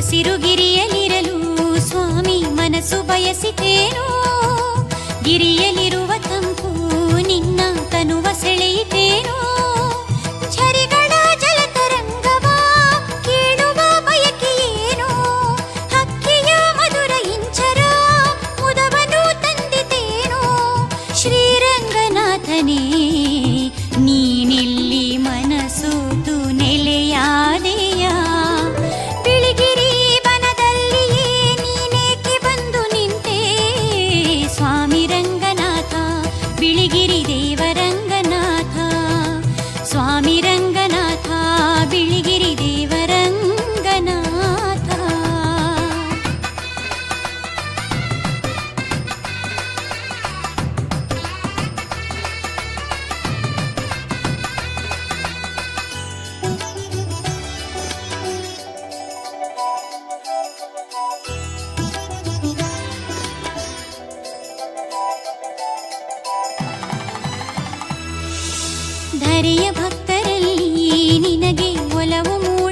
ಸಿರುಗಿರಿಯಲಿರಲು ಸ್ವಾಮಿ ಮನಸ್ಸು ಬಯಸಿತೇನೋ, ಗಿರಿಯಲಿರುವ ತಂಪು ನಿನ್ನ ತನುವ ಸೆಳೆಯಿತೇನೋ, ಝರಿಗಳ ಜಲತರಂಗವ ಕೇಳುವ ಬಯಕೆಯೇನೋ, ಹಕ್ಕಿಯ ಮಧುರ ಇಂಚರ ಮುದವನು ತಂದಿತೇನೋ, ಶ್ರೀರಂಗನಾಥನೇ ನೀನಿಲ್ಲಿ ಮನಸೂತು ನೆಲೆಯಾದೆಯ, ಬಿಳಿಗಿರಿ ಬನದಲ್ಲಿಯೇ ನೀನೇಕೆ ಬಂದು ನಿಂತೆ, ಸ್ವಾಮಿ ರಂಗನಾಥ ಬಿಳಿಗಿರಿ ದೇವರಂಗನಾಥ, ಸ್ವಾಮಿ ರಂಗನಾಥ ಬಿಳಿಗಿರಿ ದೇವರಂಗನಾಥ. ಧರೆಯ ಭಕ್ತರಲ್ಲಿ ನಿನಗೆ ಒಲವು ಮೂಡಿ